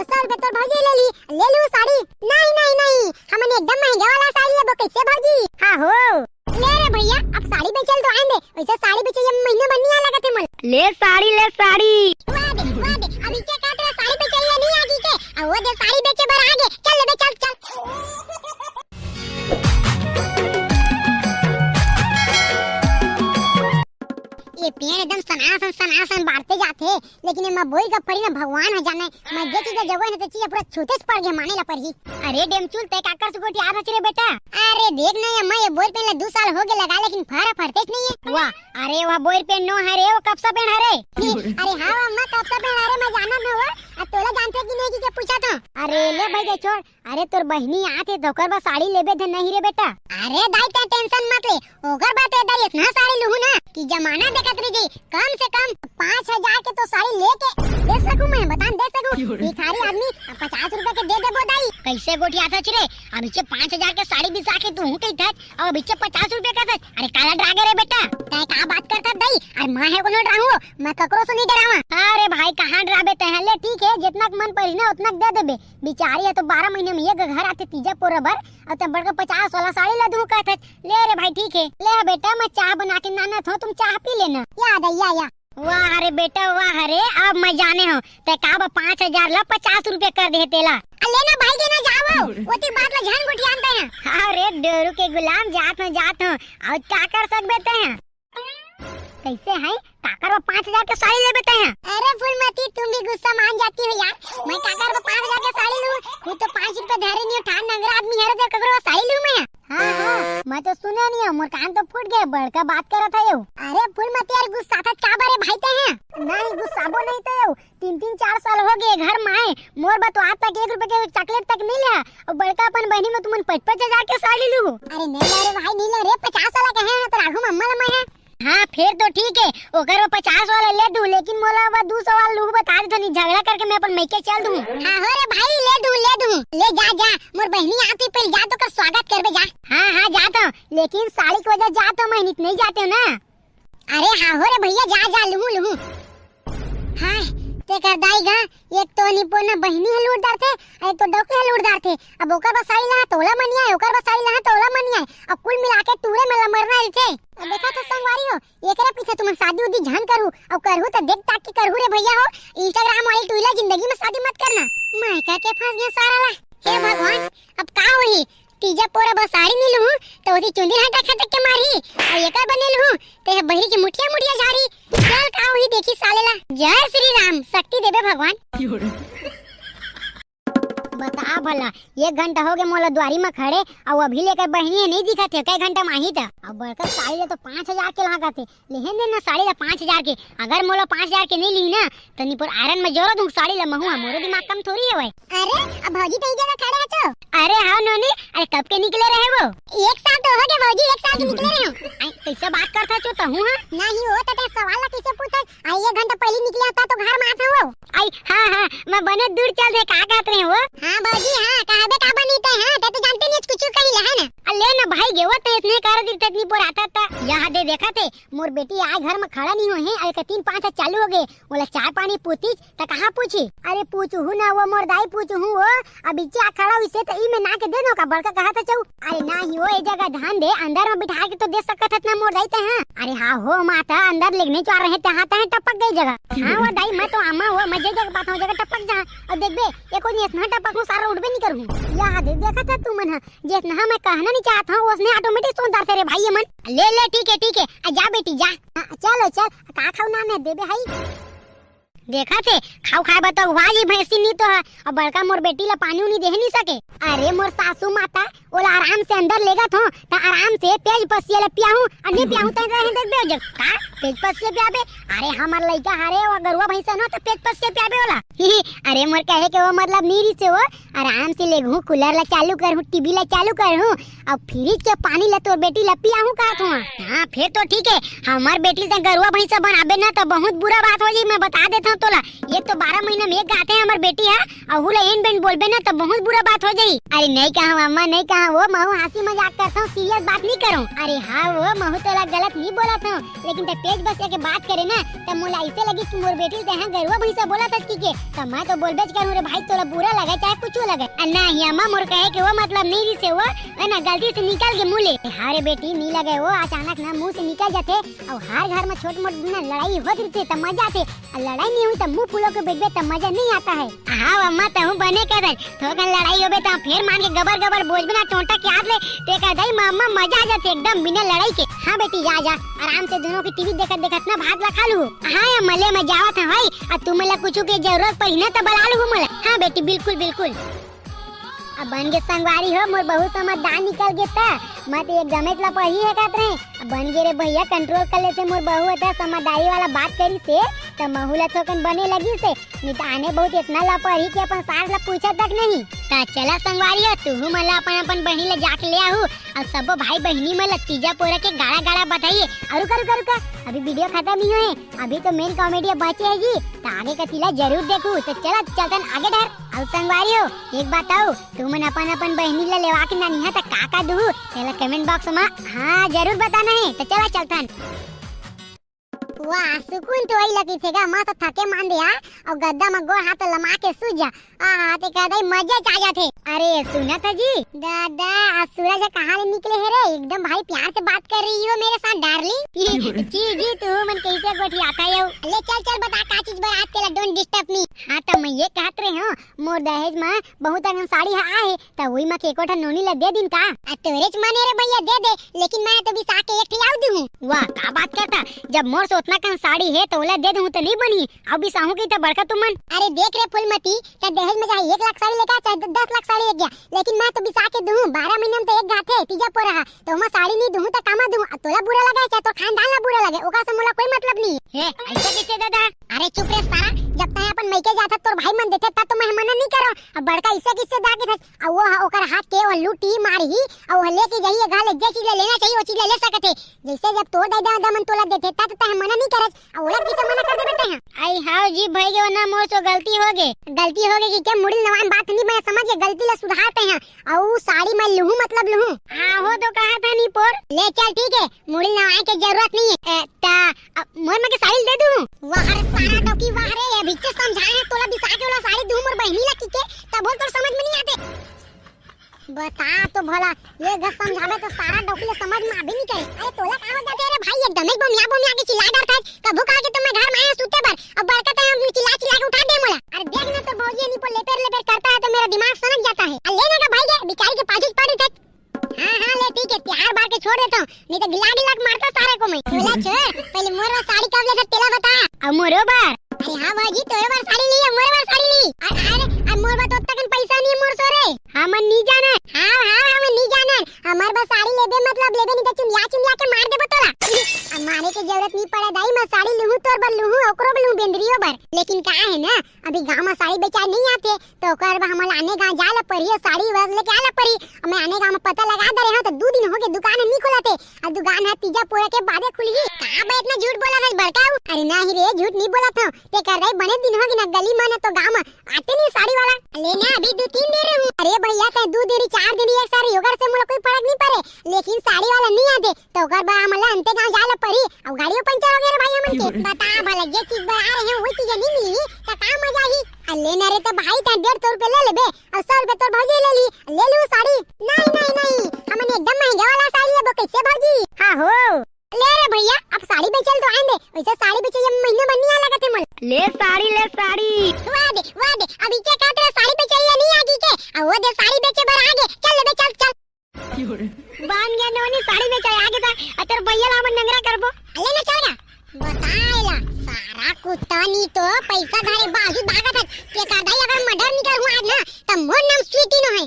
और 100 रुपए तो भौजी ले लूं साड़ी। नहीं नहीं नहीं, हमने एकदम महंगा वाला साड़ी है, वो कैसे भौजी? हाँ हो ले रे भैया, अब साड़ी बेचल तो आंदे, वैसे साड़ी बेचे ये महीने बन नहीं लगा थे मोल। ले साड़ी वाह दे अभी क्या कहते हैं, साड़ी बेचे या नहीं आगे के, अब वो दे साड़ी बेचे बर आगे चल ले चल। ये पेड़ एकदम सनासन बाढ़ते जाते, लेकिन ये मबोई का पड़ी ना भगवान है जाने, मैं जे चीज जगह न चीज पूरा छूते से पड़ गया माने ला पर ही। अरे डेमचुल ते काकर सुगोट याद है रे बेटा? अरे देख ना ये मैं ये बोल पे 2 साल हो गए लगा, लेकिन फरा फरते नहीं है। वाह अरे वह बोल पे नो है रे, वो कब सा पेड़ है रे? अरे हां अम्मा कब सा पेड़ है रे, मैं जाना न हुआ, अब तोला जानते कि नहीं कि पूछा तो। अरे ले भाई दे छोड़, अरे तोर बहनी आते धोकर बा साड़ी लेबे ध नहीं रे बेटा। अरे दाई ते टेंशन मत ले, ओकर बात है दाई, इतना साड़ी लूं ना कि जमाना देखत रही, कम से कम 5000 के तो साड़ी लेके दे सकूं मैं, बता दे सकूं। भिखारी आदमी 50 रुपए के दे दे बोदाई, कैसे गोटिया था रे? अब इचे 5000 के साड़ी बिसा के तू कई था, और इचे 50 रुपए का था। अरे काला ड्रागे रे बेटा, तय का बात करता दई? अरे मैं है कोनो डराऊं, मैं ककरो से नहीं डरावा। अरे भाई कहां डराबे तहले, ठीक है जितना मन पड़ी ना उतना दे देबे, बिचारी है तो 12 महीने में ये घर आते तीजा पोरबर, अब तब बड़का 50 वाला साड़ी ला दूं कहत। ले रे भाई ठीक है, ले बेटा मैं चाय बना के नाना था, तुम चाय पी लेना। याद है या वाह अरे बेटा वाह, अरे अब मैं जाने हो ते का 5000 ला 50 रुपए कर दे तेला। लेना भाई देना जाओ, ओती बात ला जान गुटी जानते हैं। अरे डेरू के गुलाम जात हो और क्या कर सकते हैं? कैसे है काकर 5000 के साड़ी ले बेटे हैं? अरे फूलमती तुम भी गुस्सा मान जाती हो यार, मैं काकर 5000 के साड़ी लूं, खुद तो 5 रुपए धरे नहीं उठा, नंगरा आदमी है तो ककरो साड़ी लूं मैं? हां मैं तो सुने नहीं हूं, मोर कान तो फूट गए, बड़का बात करत है यो। अरे फूलमती यार गुस्सा था का बारे भाई ते हैं? नहीं गुस्साबो नहीं तो यो, 3-4 साल हो गए घर में आए, मोर बा तो आज तक 1 रुपए के चॉकलेट तक नहीं लिया, और बड़का अपन बहनी में तुमन 55,000 के साड़ी लूं। अरे नहीं रे भाई नहीं ले रे, 50 वाला कहे हैं तो राघू मम्मा लमा है। हाँ फिर तो ठीक है, ओकर 50 वाला ले दूं, लेकिन मोला बा 200 वाला लूं, बता दे तो नहीं झगड़ा करके मैं अपन मैके चल दूं। हां हो रे भाई ले दूं, ले जा मोर बहनी आती पहले जा तो कर स्वागत करबे जा। हां जा तो, लेकिन साड़ी की वजह जा तो मैं नहीं जाते हो ना। अरे हां हो रे भैया जा लूं। हां ते कर दाईगा, एक तो निपोना बहनी है लूटदार थे, एक तो डोके है लूटदार थे, अब ओकर बसाई ला तोला मनिया है, ओकर बसाई ला तोला मनिया है, अब कुल मिला के टूरे में मरना ही थे। अब देखा तो संगवारी हो, एकरे पीछे तुम शादी उदी जान करू, अब करहु तो देख ताक के करहु रे भैया हो, इंस्टाग्राम वाली टूला जिंदगी में शादी मत करना। मैं करके फंस गया सारा ला, हे भगवान अब का होई? तीजा पोरा बस साड़ी नहीं लूं तो ओदी चुंदी हटा खटक के मारी, और एकर बने लूं ते बहिरी की मुठिया झारी, चल का होई देखी सालेला। जय श्री राम, शक्ति देबे भगवान। बता भला 1 घंटा हो गया मोला द्वारी में खड़े, और अभी लेकर बहनी नहीं दिखत है, कई घंटा माही था। अब बड़का साड़ी ले तो 5000 के लगा थे, लेहन देना साड़ी ला 5000 के, अगर मोला 5000 के नहीं ली ना तो निपुर आयरन में जोर दूं साड़ी ला महुआ, मोरो दिमाग कम थोड़ी है भाई। अरे अब भौजी तो इधर खड़े है तो? अरे हां नोनी, अरे कब के निकले रहे वो? 1 साल तो हो गए भौजी, 1 साल के निकले रहे हो। आई कैसे बात करता छो तो हूं? हां नहीं हो तो सवाल कैसे पूछे? आई 1 घंटा पहले निकले आता तो घर में आता वो। आई हां मैं बने दूर चल दे का कहत रहे हो? हां भौजी हां कहबे का बनीते हैं, ते तो जानते नहीं कुछ कहीं है ना। अल्ले ना भाई गेवो तो इतने कर दी तक नहीं पर आता था, यहां दे देखा थे मोर बेटी आज घर में खड़ा नहीं हुए हैं, अरे के 3-5 चालू हो गए, बोला चाय पानी पूछी तो कहां पूछी? अरे पूछू हूं ना वो मोर दाई पूछू हूं वो, अब इच्चा खड़ा हुई से तो ई में ना के दे दो का बड़का कहा था चौ। अरे ना ही वो ए जगह ध्यान दे, अंदर में बिठा के तो दे सकत है ना मोर दाई ते हैं। अरे हां हो माता अंदर लेगने चाह रहे थे, हां टपक गई जगह। हां वो दाई मैं तो आमा वो मैं जगह बात हो जगह टपक जा, और देख बे ये कोई इतना टपक हूं सारा उड़बे नहीं करूं। यहां दे देखा था तू मन जितना मैं कहना नहीं चाहता हूं उसने ऑटोमेटिक सुन दर रे भाई ये मन। ले ठीक है जा बेटी जा, चलो चल का खाऊ ना मैं देबे भाई। देखा थे खाओ खाए बताओ वाली भैंसी नहीं तो है, और बड़का मोर बेटी ला पानी उनी दे नहीं सके। अरे मोर सासू माता ओला आराम से अंदर लेगा तो आराम से पेज पसिया पियाहू, अन्य पियाहू तो रहे देख बे जब का पेज पसिया पियाबे। अरे हमर लइका हरे वो गरुआ भैंसा न तो पेज पसिया पियाबे वाला। अरे मोर कहे के वो मतलब नीरी से वो आराम से लेगहू, कूलर ला चालू करहू, टीवी ला चालू करहू, और फ्रिज के पानी ला तोर बेटी ला पियाहू का तो। हां फिर तो ठीक है, हमार बेटी से गरुआ भैंसा बनाबे ना तो बहुत बुरा बात हो जी, मैं बता देता हूं तोला। एक तो 12 महीना में एक गाते हैं हमार बेटी है और हुला एन बेन बोलबे ना तो बहुत बुरा बात हो जाई। अरे नहीं कहा अम्मा नहीं कहा वो महू हंसी मजाक करता हूँ, सीरियस बात नहीं करूँ। अरे हाँ वो महू तोला गलत नहीं बोला था, लेकिन तो तेज बस के बात करे ना तो मोला ऐसे लगी कि मोर बेटी ते हां गरुआ भैंसा बोला था की के तो मैं तो बोलबे करूँ रे भाई तोला बुरा लगे चाहे कुछ लगे। नहीं अम्मा मोर कहे के वो मतलब नहीं रिसे वो है ना गलती से निकल के मुँह ले। हाँ रे बेटी नहीं लगे वो अचानक ना मुँह से निकल जाते और हर घर में छोट मोट ना लड़ाई होती रहती तब मजा आते, लड़ाई नहीं हुई तब मुँह फूलो के बैठबे तब मजा नहीं आता है। हाँ अम्मा तहु बने कर थोकन लड़ाई होबे तो फिर मान के गबर गबर बोलबे ना टोंटा के हाथ ले ते कह दई मामा मजा आ जाते एकदम बिना लड़ाई के। हाँ बेटी जा जा आराम से दोनों की टीवी देखत देखत ना भात ला खा लू। हाँ मले में जावत है भाई अब तुम मला कुछ के जरूरत पड़ी ना तो बला लू मला। हाँ बेटी बिल्कुल बिल्कुल। अब बन गे संगवारी हो मोर बहुत समझदार निकल गे ता मत एक गमेत ला पढ़ी है कहत रहे। अब बन गे रे भैया कंट्रोल कर ले से मोर बहू है समझदारी वाला बात करी से तो महूला थोकन बने लगी से नहीं तो आने बहुत इतना ला पढ़ी के अपन सास ला पूछा तक नहीं। ता चला संगवारी हो तू मला अपन बहनी ला जाके ले आहू और सबो भाई बहनी मला तीजा पोरा के गाड़ा गाड़ा बताइए। और रुका अभी वीडियो खत्म नहीं हुए, अभी तो मेन कॉमेडी बची है जी तो आगे का तिला जरूर देखू। तो चला चलतन आगे डर। और संगवारी हो एक बात आओ तुम अपन बहनी ला लेवा के नानी है तो का दू चला कमेंट बॉक्स में हाँ जरूर बताना है। तो चला चलतन। वाह सुकून तो वही लगी थेगा मस्त थके मान दिया और गद्दा में गोड़ हाथ लमा के सो जा ते कदई मजे आ जाते। अरे सुना था जी दादा आज सूरज कहाँ ले निकले है रे एकदम भाई प्यार से बात कर रही हो मेरे साथ डार्लिंग। जी तू मन कैसे गोठी आता है ले चल बता का चीज बात तेरा डोंट डिस्टर्ब मी। हाँ तो मैं ये कहत रहे हूँ मोर दहेज में बहुत अगन साड़ी है तो वही में केकोठा नोनी ला दे दिन का तोरेच माने रे भैया दे दे लेकिन मैं तो बिसा के एक लाऊ दूं। वाह का बात करता जब मोर सोतना कन साड़ी है तो ओला दे दूं तो नहीं बनी अब भी साहू की तो बड़का तुमन। अरे देख रे फुलमती का दहेज में चाहे 1 लाख साड़ी लेकर चाहे 10 लाख साड़ी ले गया लेकिन मैं तो बिसा के दूं 12 महीने में तो एक घाटे तीजा पर रहा तो मैं साड़ी नहीं दूं तो कामा दूं तोला बुरा लगे चाहे तो खानदान ला बुरा लगे ओका से मोला कोई मतलब नहीं है। ऐसे कैसे दादा अरे चुप रे सारा जब तक अपन मैके जाता तोर भाई मन देते तब तो मैं मना नहीं करो अब बड़का इससे किससे दागे था और वो ओकर हाथ के वो लूटी मारी और लेके जाइए घाले जे चीज लेना चाहिए वो चीज ले सकते जैसे जब तोड़ दादा दमन तोला देते तब तो मना नहीं करे और ओला किसे मना कर दे बेटे हैं। आई हां जी भाई के वरना मोर तो गलती हो गई कि क्या मुड़ी नवान बात नहीं मैं समझ के गलती ला सुधारते हैं और साड़ी मैं लूं मतलब लूं। हां हो तो कहा था नहीं पोर ले चल ठीक है मुड़ी नवाए की जरूरत नहीं है ता मोर में के साड़ी दे दूं वाह रे सारा तो की वाह रे अभी से समझाए तोला बिसा के वाला साड़ी दूं मोर बहनी ला की के तब बोल तो समझ में नहीं आते बता तो भला ये घर समझावे तो सारा डोकले समझ में आबे नहीं करे। अरे तोला का हो जाते रे भाई एकदम बमिया के चिल्ला डर था कबू का के तो मैं घर में आया सूते पर अब बरकत है हम चिल्ला के उठा दे मोला। अरे देख ना तो भौजी नहीं पर लेपेर करता है तो मेरा दिमाग सनक जाता है। अरे लेने का भाई के बिचारी के पाजू पड़ी थे। हां ले ठीक है प्यार बार के छोड़ देता हूं नहीं तो गिला मारता सारे को मैं। बोला छोड़ पहले मोर साड़ी कब लेकर तेला बता अब मोरो बार। अरे हां भौजी तो बार साड़ी ली है मोर बार साड़ी ली अरे मोर बार तो तक पैसा नहीं मोर सोरे हम नहीं जाना। हां हम नहीं जाना हमार बस साड़ी लेबे मतलब लेबे नहीं तो चुनिया के मार देबो तोला अब मारे की जरूरत नहीं पड़े दाई मैं साड़ी लूं तोर बर लूं ओकरो लूं बेंदरियो बर लेकिन का है ना अभी गांव में साड़ी बेचा नहीं आते तो ओकर हम आने गांव जाला पड़ी साड़ी वर लेके आला पड़ी मैं आने गांव में पता लगा दे रहे हो तो 2 दिन हो गए दुकान नहीं खुलाते और दुकान है तीजा पूरा के बाद खुली का बे इतना झूठ बोला है बड़काऊ। अरे नहीं रे झूठ नहीं बोला था ते कर रहे बने दिन हो गए ना गली में तो गांव में आते नहीं साड़ी वाला लेना अभी 2-3 दे रहे हूं। अरे भैया कहीं 2 देरी 4 देरी एक साड़ी होकर से मोला कोई फर्क नहीं पड़े लेकिन साड़ी वाला नहीं आते तो ओकर बा हमला अंते गांव जाला पड़ी और गाड़ियों पंचर हो गया रे भाई हमन के बता भला ये चीज बा आ रहे हैं वही चीज नहीं मिली तो का मजा ही लेना रे तो भाई ता 150 रुपए ले लेबे और 100 रुपए तोर भौजी ले ली ले लू साड़ी नहीं हमने एकदम महंगा वाला साड़ी है वो कैसे भौजी। हां हो ले रे भैया अब साड़ी बेचल तो आंदे वैसे साड़ी बेचे ये महीने बननी आ लगते मोल ले साड़ी वाह दे अभी क्या कहते रे साड़ी बेचे या नहीं आगी के और वो दे साड़ी बेचे बर आगे चल ले चल बांध गया नोनी साड़ी बेचे आगे था अतर भैया ला मन नंगरा करबो ले ना चल बताएला सारा कुत्ता नहीं तो पैसा धारे बाजू भागत है के का दाई अगर मर्डर निकल हुआ आज ना तब मोर नाम स्वीटी न है।